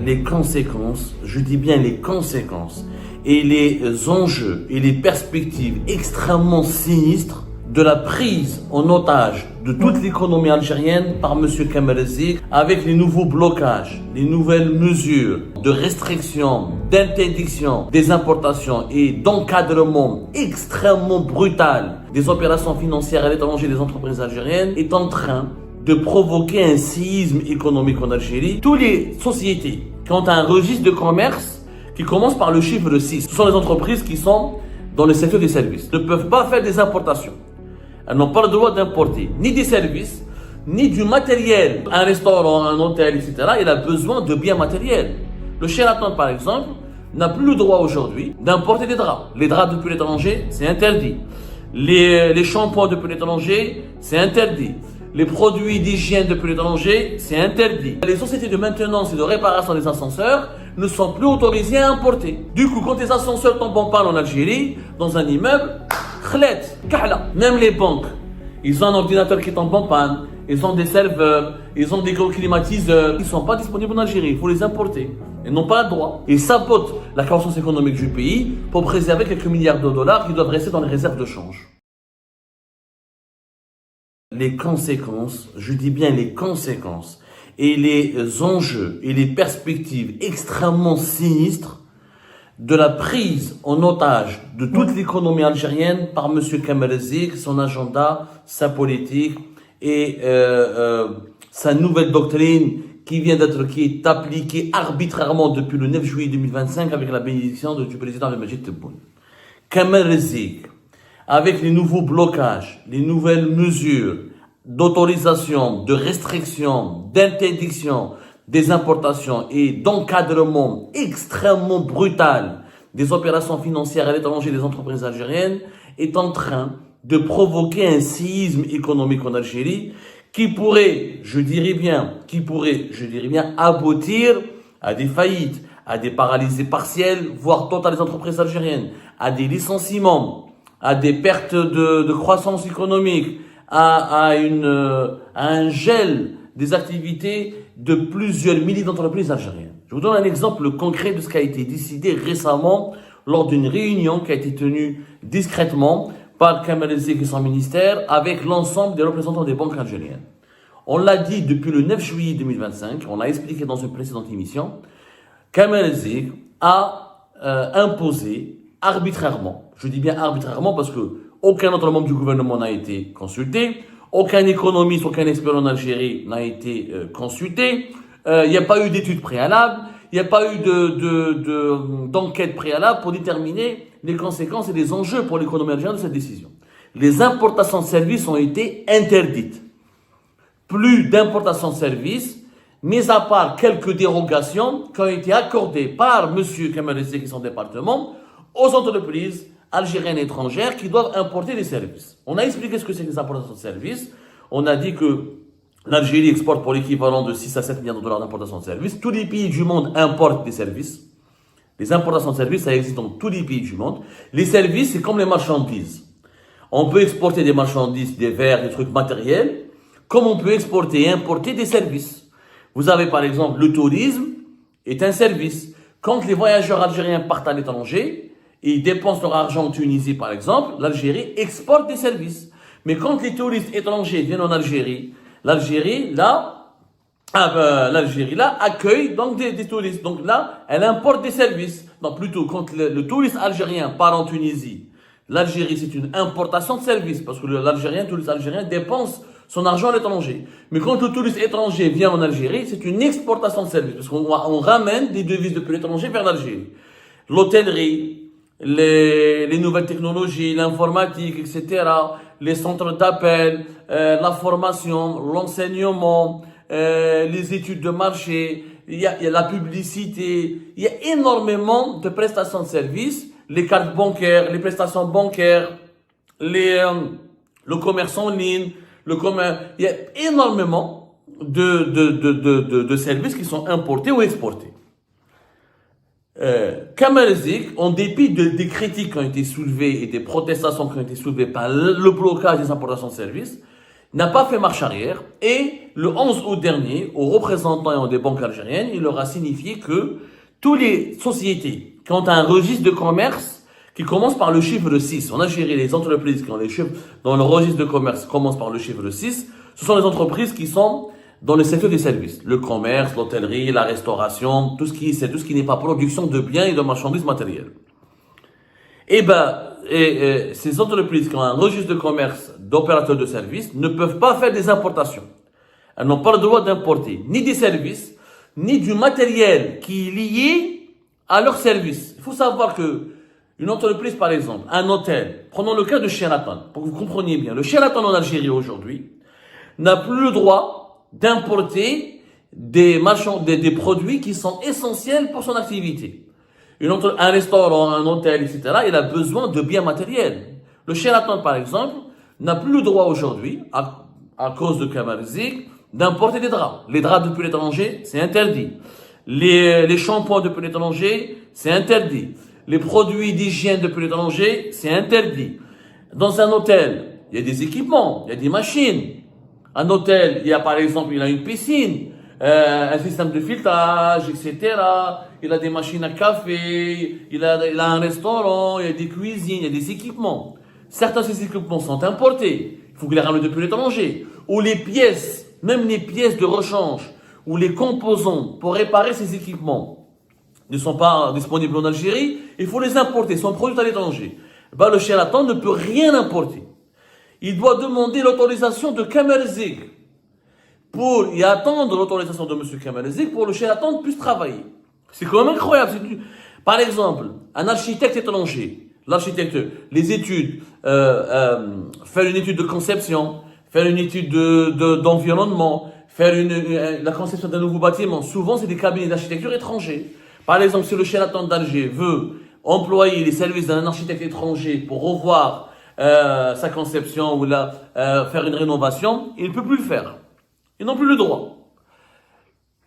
les conséquences, je dis bien les conséquences, et les enjeux et les perspectives extrêmement sinistres de la prise en otage de toute l'économie algérienne par M. Kamel Zik, avec les nouveaux blocages, les nouvelles mesures de restriction, d'interdiction des importations et d'encadrement extrêmement brutal des opérations financières à l'étranger des entreprises algériennes, est en train de provoquer un séisme économique en Algérie. Toutes les sociétés qui ont un registre de commerce qui commence par le chiffre 6, ce sont les entreprises qui sont dans le secteur des services, ne peuvent pas faire des importations. Elles n'ont pas le droit d'importer ni des services, ni du matériel. Un restaurant, un hôtel, etc., il a besoin de biens matériels. Le Sheraton, par exemple, n'a plus le droit aujourd'hui d'importer des draps. Les draps depuis l'étranger, c'est interdit. Les shampoings depuis l'étranger, c'est interdit. Les produits d'hygiène depuis l'étranger, c'est interdit. Les sociétés de maintenance et de réparation des ascenseurs ne sont plus autorisées à importer. Du coup, quand les ascenseurs tombent en panne en Algérie, dans un immeuble, même les banques, ils ont un ordinateur qui tombe en panne, ils ont des serveurs, ils ont des climatiseurs, ils ne sont pas disponibles en Algérie, il faut les importer. Ils n'ont pas le droit. Ils sabotent la croissance économique du pays pour préserver quelques milliards de dollars qui doivent rester dans les réserves de change. Les conséquences, je dis bien les conséquences, et les enjeux et les perspectives extrêmement sinistres de la prise en otage de toute l'économie algérienne par M. Kamel Zik, son agenda, sa politique et sa nouvelle doctrine qui est appliquée arbitrairement depuis le 9 juillet 2025 avec la bénédiction du président Abdelmadjid Tebboune. Kamel Zik, avec les nouveaux blocages, les nouvelles mesures d'autorisation, de restriction, d'interdiction des importations et d'encadrement extrêmement brutal des opérations financières à l'étranger des entreprises algériennes, est en train de provoquer un séisme économique en Algérie qui pourrait, je dirais bien, aboutir à des faillites, à des paralysies partielles, voire totales des entreprises algériennes, à des licenciements, à des pertes de croissance économique, à un gel des activités de plusieurs milliers d'entreprises algériennes. Je vous donne un exemple concret de ce qui a été décidé récemment lors d'une réunion qui a été tenue discrètement par Kamel Zik et son ministère avec l'ensemble des représentants des banques algériennes. On l'a dit depuis le 9 juillet 2025, on l'a expliqué dans une précédente émission, Kamel Zik a imposé arbitrairement, je dis bien arbitrairement parce que aucun autre membre du gouvernement n'a été consulté, aucun économiste, aucun expert en Algérie n'a été consulté, il n'y a pas eu d'études préalables, il n'y a pas eu d'enquête préalable pour déterminer les conséquences et les enjeux pour l'économie algérienne de cette décision. Les importations de services ont été interdites. Plus d'importations de services, mis à part quelques dérogations qui ont été accordées par M. Kamel Zik et son département aux entreprises algériennes et étrangères qui doivent importer des services. On a expliqué ce que c'est que les importations de services. On a dit que l'Algérie exporte pour l'équivalent de 6 à 7 milliards de dollars d'importation de services. Tous les pays du monde importent des services. Les importations de services, ça existe dans tous les pays du monde. Les services, c'est comme les marchandises. On peut exporter des marchandises, des verres, des trucs matériels, comme on peut exporter et importer des services. Vous avez par exemple le tourisme est un service. Quand les voyageurs algériens partent à l'étranger, ils dépensent leur argent en Tunisie par exemple, l'Algérie exporte des services. Mais quand les touristes étrangers viennent en Algérie, l'Algérie là accueille donc des touristes. Donc là, elle importe des services. Donc plutôt quand le touriste algérien part en Tunisie, l'Algérie c'est une importation de services parce que le touriste algérien dépense son argent à l'étranger. Mais quand le touriste étranger vient en Algérie, c'est une exportation de services parce qu'on ramène des devises depuis l'étranger vers l'Algérie. L'hôtellerie, les nouvelles technologies, l'informatique, etc., les centres d'appel, la formation, l'enseignement, les études de marché, il y a la publicité, il y a énormément de prestations de services, les cartes bancaires, les prestations bancaires, le commerce en ligne, il y a énormément de services qui sont importés ou exportés. Kamel Zik, en dépit des critiques qui ont été soulevées et des protestations qui ont été soulevées par le blocage des importations de services, n'a pas fait marche arrière et le 11 août dernier, aux représentants des banques algériennes, il leur a signifié que toutes les sociétés qui ont un registre de commerce qui commence par le chiffre 6, en Algérie, les entreprises qui ont les chiffres dans le registre de commerce commencent par le chiffre 6, ce sont les entreprises qui sont dans le secteur des services, le commerce, l'hôtellerie, la restauration, tout ce qui n'est pas production de biens et de marchandises matérielles. Ces entreprises qui ont un registre de commerce d'opérateurs de services ne peuvent pas faire des importations. Elles n'ont pas le droit d'importer ni des services, ni du matériel qui est lié à leurs services. Il faut savoir que une entreprise, par exemple, un hôtel, prenons le cas de Sheraton, pour que vous compreniez bien, le Sheraton en Algérie aujourd'hui n'a plus le droit d'importer des produits qui sont essentiels pour son activité. Un restaurant, un hôtel, etc., il a besoin de biens matériels. Le Sheraton, par exemple, n'a plus le droit aujourd'hui, à cause de Kamal Zik, d'importer des draps. Les draps depuis l'étranger, c'est interdit. Les shampoings depuis l'étranger, c'est interdit. Les produits d'hygiène depuis l'étranger, c'est interdit. Dans un hôtel, il y a des équipements, il y a des machines. Un hôtel, il y a par exemple, il a une piscine, un système de filtrage, etc. Il a des machines à café, il a un restaurant, il y a des cuisines, il y a des équipements. Certains de ces équipements sont importés. Il faut que les ramène depuis l'étranger. Ou les pièces, même les pièces de rechange, ou les composants pour réparer ces équipements ne sont pas disponibles en Algérie, il faut les importer, sont produits à l'étranger. Le Sheraton ne peut rien importer. Il doit demander l'autorisation de Kamal Zik pour y attendre l'autorisation de M. Kamal Zik pour que le Sheraton puisse travailler. C'est quand même incroyable. Par exemple, un architecte étranger, les études, faire une étude de conception, faire une étude d'environnement, faire la conception d'un nouveau bâtiment, souvent c'est des cabinets d'architecture étrangers. Par exemple, si le Sheraton d'Alger veut employer les services d'un architecte étranger pour revoir sa conception ou faire une rénovation, il ne peut plus le faire. Ils n'ont plus le droit.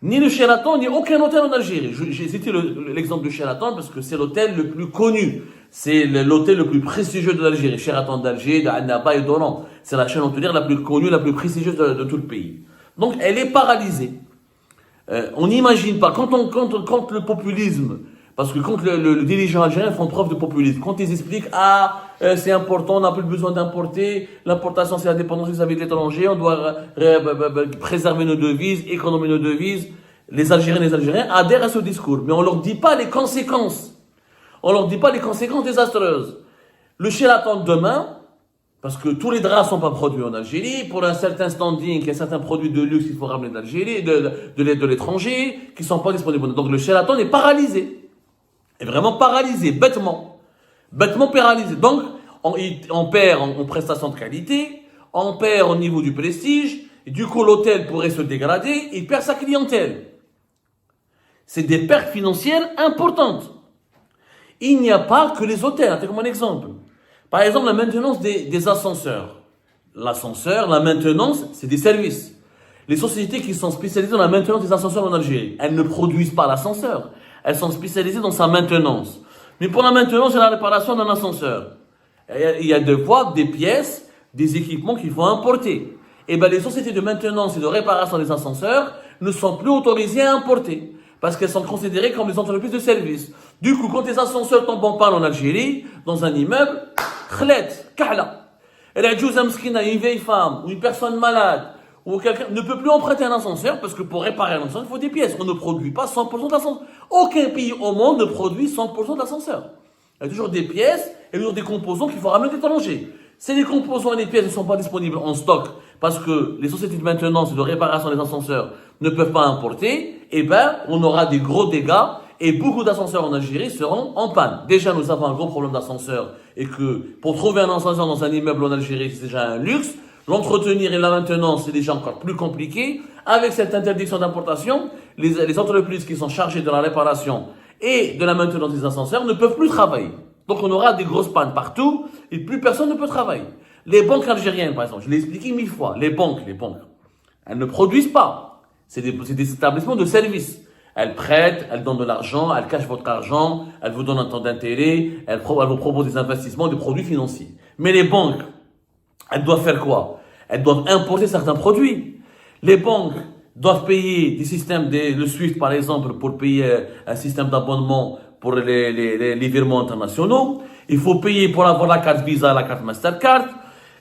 Ni le Sheraton, ni aucun hôtel en Algérie. J'ai cité l'exemple du Sheraton parce que c'est l'hôtel le plus connu. C'est l'hôtel le plus prestigieux de l'Algérie. Sheraton d'Alger, d'Annaba et d'Oran. C'est la chaîne hôtelière la plus connue, la plus prestigieuse de tout le pays. Donc, elle est paralysée. On n'imagine pas, quand le populisme, parce que quand le dirigeant algérien font preuve de populisme, quand ils expliquent, c'est important, on n'a plus besoin d'importer, l'importation c'est la dépendance vis-à-vis de l'étranger, on doit préserver nos devises, économiser nos devises, les Algériens adhèrent à ce discours, mais on leur dit pas les conséquences. On leur dit pas les conséquences désastreuses. Le Sheraton demain, parce que tous les draps sont pas produits en Algérie, pour un certain standing, il y a certains produits de luxe qu'il faut ramener d'Algérie, de l'étranger, qui sont pas disponibles. Donc le Sheraton est paralysé. Est vraiment paralysé, bêtement. Bêtement paralysé. Donc, on perd en prestation de qualité, on perd au niveau du prestige, et du coup l'hôtel pourrait se dégrader, il perd sa clientèle. C'est des pertes financières importantes. Il n'y a pas que les hôtels, comme un exemple. Par exemple, la maintenance des ascenseurs. L'ascenseur, la maintenance, c'est des services. Les sociétés qui sont spécialisées dans la maintenance des ascenseurs en Algérie, elles ne produisent pas l'ascenseur. Elles sont spécialisées dans sa maintenance. Mais pour la maintenance et la réparation d'un ascenseur, il y a des fois des pièces, des équipements qu'il faut importer. Et les sociétés de maintenance et de réparation des ascenseurs ne sont plus autorisées à importer. Parce qu'elles sont considérées comme des entreprises de services. Du coup, quand les ascenseurs tombent en panne en Algérie, dans un immeuble, kahla. Et la djouza mskina, une vieille femme, ou une personne malade, ou quelqu'un ne peut plus emprunter un ascenseur, parce que pour réparer un ascenseur, il faut des pièces. On ne produit pas 100% de l'ascenseur. Aucun pays au monde ne produit 100% de l'ascenseur. Il y a toujours des pièces, et toujours des composants qu'il faut ramener d'étrangers. Si les composants et les pièces ne sont pas disponibles en stock, parce que les sociétés de maintenance et de réparation des ascenseurs ne peuvent pas importer, on aura des gros dégâts, et beaucoup d'ascenseurs en Algérie seront en panne. Déjà, nous avons un gros problème d'ascenseur, et que pour trouver un ascenseur dans un immeuble en Algérie, c'est déjà un luxe. L'entretenir et la maintenance, c'est déjà encore plus compliqué. Avec cette interdiction d'importation, les entreprises qui sont chargées de la réparation et de la maintenance des ascenseurs ne peuvent plus travailler. Donc on aura des grosses pannes partout, et plus personne ne peut travailler. Les banques algériennes, par exemple, je l'ai expliqué 1000 fois, les banques, elles ne produisent pas. C'est des établissements de services. Elles prêtent, elles donnent de l'argent, elles cachent votre argent, elles vous donnent un temps d'intérêt, elles vous proposent des investissements, des produits financiers. Mais les banques, elles doivent faire quoi? elles doivent importer certains produits. Les banques doivent payer des systèmes, le SWIFT par exemple, pour payer un système d'abonnement pour les virements internationaux. Il faut payer pour avoir la carte Visa, la carte Mastercard.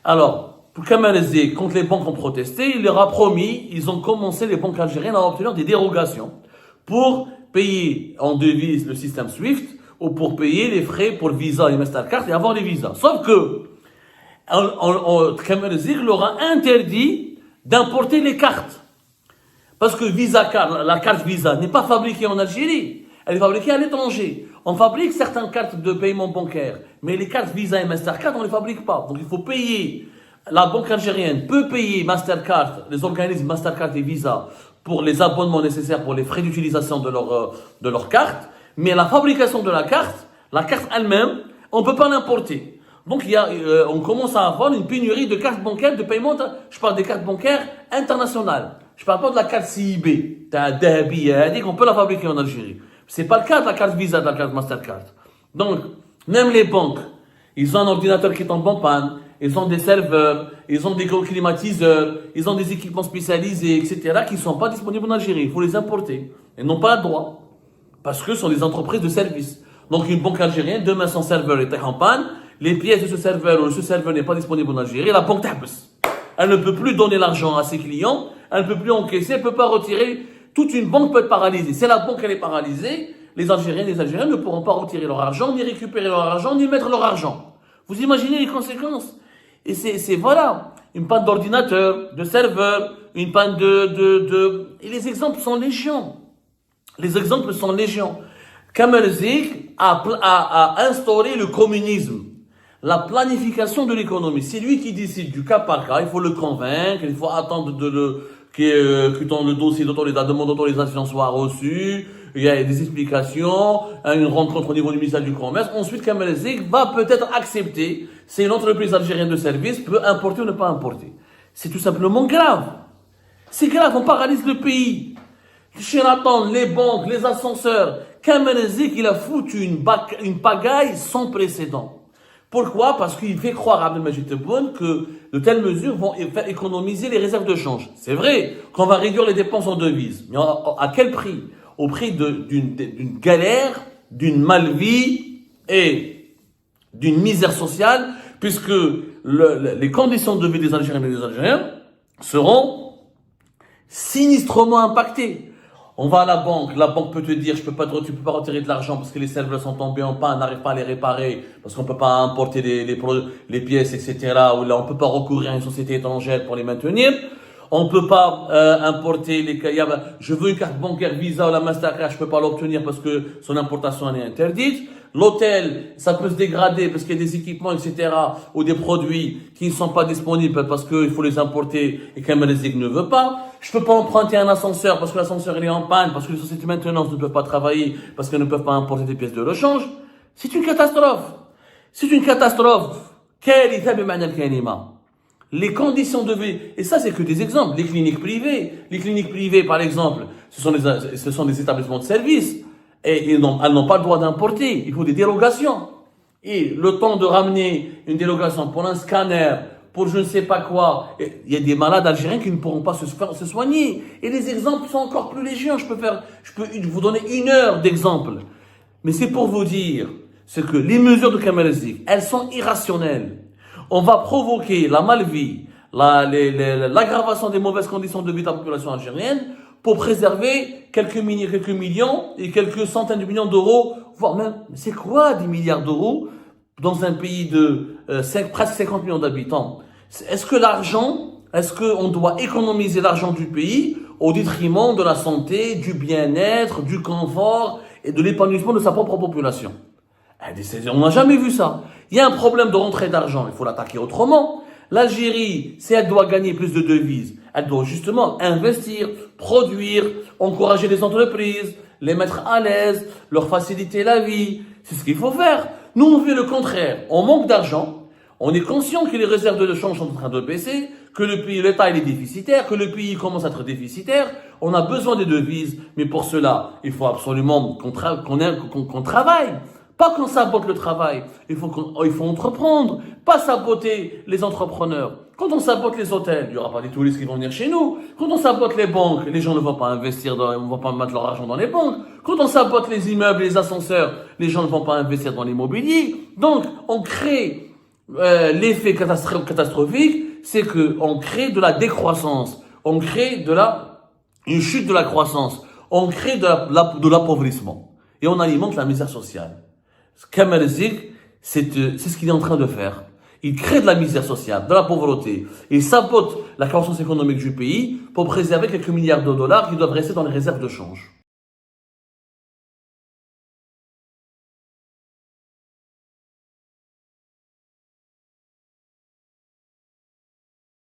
Alors, pour Kamel Zik, quand les banques ont protesté, il leur a promis, ils ont commencé, les banques algériennes, à obtenir des dérogations pour payer en devise le système SWIFT ou pour payer les frais pour Visa et Mastercard et avoir les visas. Sauf que Kamel Zik leur a interdit d'importer les cartes. Parce que la carte Visa n'est pas fabriquée en Algérie. Elle est fabriquée à l'étranger. On fabrique certaines cartes de paiement bancaire, mais les cartes Visa et Mastercard, on ne les fabrique pas. Donc il faut payer. La banque algérienne peut payer Mastercard, les organismes Mastercard et Visa, pour les abonnements nécessaires pour les frais d'utilisation de leur carte, mais la fabrication de la carte elle-même, on ne peut pas l'importer. Donc on commence à avoir une pénurie de cartes bancaires de paiement. Je parle des cartes bancaires internationales. Je ne parle pas de la carte CIB. T'as dit qu'on peut la fabriquer en Algérie. C'est pas le cas de la carte Visa, de la carte Mastercard. Donc, même les banques, ils ont un ordinateur qui tombe en panne, ils ont des serveurs, ils ont des climatiseurs, ils ont des équipements spécialisés, etc., qui ne sont pas disponibles en Algérie. Il faut les importer. Ils n'ont pas le droit. Parce que ce sont des entreprises de services. Donc, une banque algérienne, demain, son serveur est en panne, les pièces de ce serveur ou de ce serveur n'est pas disponible en Algérie, la banque t'abaisse. Elle ne peut plus donner l'argent à ses clients, elle ne peut plus encaisser, elle ne peut pas retirer. Toute une banque peut être paralysée. Si la banque elle est paralysée, les Algériens ne pourront pas retirer leur argent, ni récupérer leur argent, ni mettre leur argent. Vous imaginez les conséquences? Et c'est voilà, une panne d'ordinateur, de serveur, une panne Et les exemples sont légion. Les exemples sont légion. Kamel Zik a instauré le communisme. La planification de l'économie. C'est lui qui décide du cas par cas. Il faut le convaincre, il faut attendre que dans le dossier la demande d'autorisation soit reçue, il y a des explications, une rencontre au niveau du ministère du Commerce. Ensuite, Kamel Zik va peut-être accepter, c'est une entreprise algérienne de service, peut importer ou ne pas importer. C'est tout simplement grave. C'est grave, on paralyse le pays. Sheraton, les banques, les ascenseurs. Kamel Zik, il a foutu une pagaille sans précédent. Pourquoi? Parce qu'il fait croire à Abdelmajid Tebboune que de telles mesures vont faire économiser les réserves de change. C'est vrai qu'on va réduire les dépenses en devises. Mais à quel prix? Au prix d'une galère, d'une malvie et d'une misère sociale, puisque les conditions de vie des Algériennes et des Algériens seront sinistrement impactées. On va à la banque peut te dire, tu peux pas retirer de l'argent parce que les serveurs sont tombés en panne, n'arrivent pas à les réparer, parce qu'on peut pas importer les pièces, etc. Ou là, on peut pas recourir à une société étrangère pour les maintenir. On peut pas importer je veux une carte bancaire Visa ou la Mastercard, je peux pas l'obtenir parce que son importation est interdite. L'hôtel, ça peut se dégrader parce qu'il y a des équipements, etc. ou des produits qui ne sont pas disponibles parce qu'il faut les importer et Kamel Zik ne veut pas. Je peux pas emprunter un ascenseur parce que l'ascenseur il est en panne, parce que les sociétés de maintenance ne peuvent pas travailler parce qu'elles ne peuvent pas importer des pièces de rechange. C'est une catastrophe. C'est une catastrophe. Les conditions de vie, et ça c'est que des exemples, les cliniques privées par exemple, ce sont des établissements de services, et elles n'ont pas le droit d'importer, il faut des dérogations. Et le temps de ramener une dérogation pour un scanner, pour je ne sais pas quoi, il y a des malades algériens qui ne pourront pas se soigner. Et les exemples sont encore plus légion, je peux vous donner 1 heure d'exemples. Mais c'est pour vous dire, c'est que les mesures de Kamel Zik, elles sont irrationnelles. On va provoquer la malvie, l'aggravation des mauvaises conditions de vie de la population algérienne pour préserver quelques millions et quelques centaines de millions d'euros, voire même, c'est quoi 10 milliards d'euros dans un pays de presque 50 millions d'habitants? Est-ce qu'on doit économiser l'argent du pays au détriment de la santé, du bien-être, du confort et de l'épanouissement de sa propre population? On n'a jamais vu ça. Il y a un problème de rentrée d'argent, il faut l'attaquer autrement. L'Algérie, si elle doit gagner plus de devises, elle doit justement investir, produire, encourager les entreprises, les mettre à l'aise, leur faciliter la vie. C'est ce qu'il faut faire. Nous, on fait le contraire. On manque d'argent. On est conscient que les réserves de change sont en train de baisser, que l'État il est déficitaire, que le pays commence à être déficitaire. On a besoin des devises, mais pour cela, il faut absolument qu'on travaille. Pas qu'on sabote le travail. Il faut entreprendre, pas saboter les entrepreneurs. Quand on sabote les hôtels, il n'y aura pas des touristes qui vont venir chez nous. Quand on sabote les banques, les gens ne vont pas investir, ne vont pas mettre leur argent dans les banques. Quand on sabote les immeubles, les ascenseurs, les gens ne vont pas investir dans l'immobilier. Donc, on crée l'effet catastrophique, c'est que on crée de la décroissance, on crée une chute de la croissance, on crée de l'appauvrissement et on alimente la misère sociale. Kamel Zik, c'est ce qu'il est en train de faire. Il crée de la misère sociale, de la pauvreté. Il sabote la croissance économique du pays pour préserver quelques milliards de dollars qui doivent rester dans les réserves de change.